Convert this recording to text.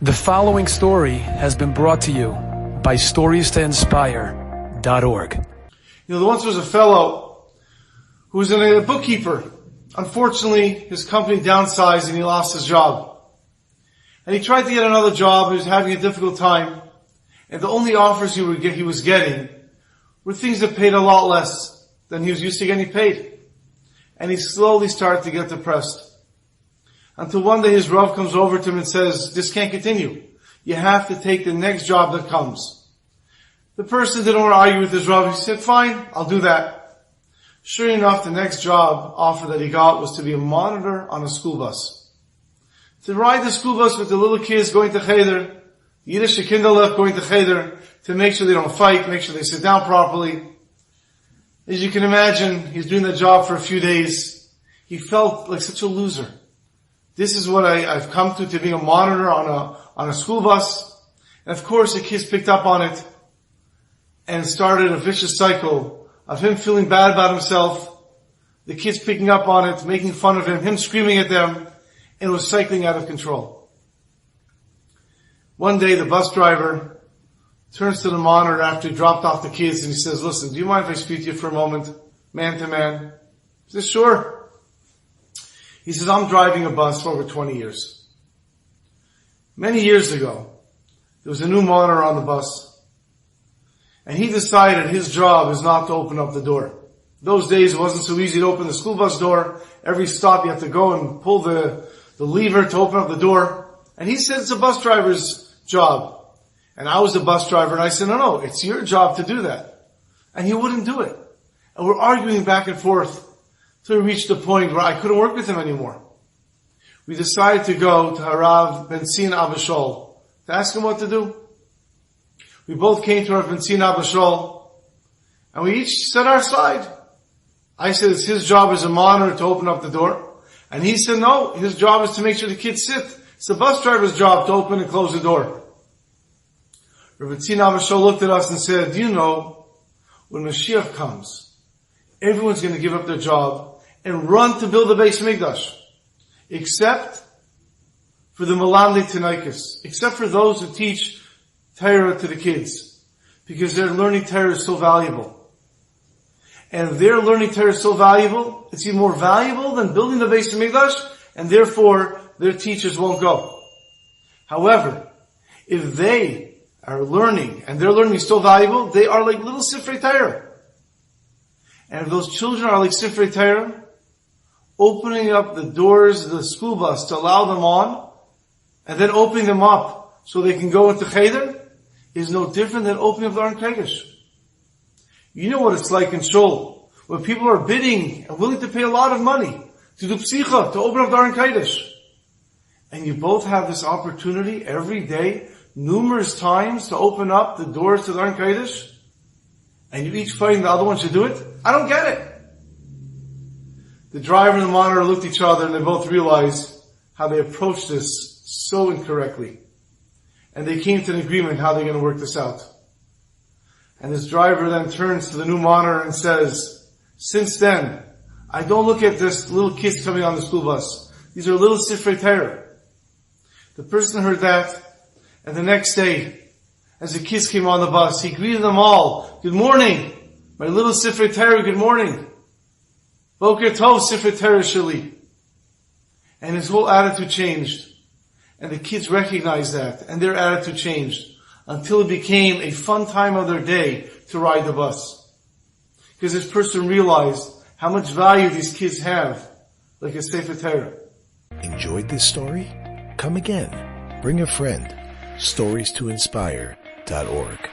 The following story has been brought to you by StoriesToInspire.org. There once was a fellow who was a bookkeeper. Unfortunately, his company downsized and he lost his job. And he tried to get another job. He was having a difficult time. And the only offers he was getting were things that paid a lot less than he was used to getting paid. And he slowly started to get depressed. Until one day his Rav comes over to him and says, "This can't continue. You have to take the next job that comes." The person didn't want to argue with his Rav. He said, "Fine, I'll do that." Sure enough, the next job offer that he got was to be a monitor on a school bus. To ride the school bus with the little kids going to Cheder, Yiddish Kinderlech going to Cheder, to make sure they don't fight, make sure they sit down properly. As you can imagine, he's doing that job for a few days. He felt like such a loser. This is what I've come to being a monitor on a school bus. And of course the kids picked up on it and started a vicious cycle of him feeling bad about himself, the kids picking up on it, making fun of him screaming at them, and it was cycling out of control. One day the bus driver turns to the monitor after he dropped off the kids and he says, "Listen, do you mind if I speak to you for a moment, man to man?" He says, "Sure." He says, "I'm driving a bus for over 20 years. Many years ago, there was a new monitor on the bus, and he decided his job is not to open up the door. Those days it wasn't so easy to open the school bus door. Every stop you have to go and pull the lever to open up the door. And he said it's a bus driver's job. And I was the bus driver, and I said, no, it's your job to do that." And he wouldn't do it. And we're arguing back and forth till we reached the point where I couldn't work with him anymore. We decided to go to Harav Eliezer Abish to ask him what to do. We both came to Harav Eliezer Abish, and we each said our side. I said it's his job as a monitor to open up the door. And he said no, his job is to make sure the kids sit. It's the bus driver's job to open and close the door. Rabbi Chinuch looked at us and said, "Do you know, when Mashiach comes, everyone's going to give up their job and run to build the Beis Mikdash, except for the Melamdei Tinaikos, except for those who teach Torah to the kids, because their learning Torah is so valuable. And their learning Torah is so valuable, it's even more valuable than building the Beis Mikdash, and therefore their teachers won't go. However, if they are learning, and their learning is so valuable, they are like little Sifrei Torah. And if those children are like Sifrei Torah, opening up the doors of the school bus to allow them on, and then opening them up so they can go into Cheder, is no different than opening up the Aron Kodesh. You know what it's like in Shul, when people are bidding and willing to pay a lot of money to do psicha, to open up the Aron Kodesh. And you both have this opportunity every day, numerous times, to open up the doors to the Aron Kodesh, and you each fighting the other one should do it? I don't get it. The driver and the monitor looked at each other and they both realized how they approached this so incorrectly. And they came to an agreement how they're going to work this out. And this driver then turns to the new monitor and says, "Since then, I don't look at this little kids coming on the school bus. These are little Sifrei Torah." The person heard that, and the next day, as the kids came on the bus, he greeted them all. "Good morning, my little Sifrei Torah, good morning. Boker Tov, Sifrei Torah Shali." And his whole attitude changed. And the kids recognized that, and their attitude changed, until it became a fun time of their day to ride the bus. Because this person realized how much value these kids have, like a Sefer Torah. Enjoyed this story? Come again. Bring a friend. StoriesToInspire.org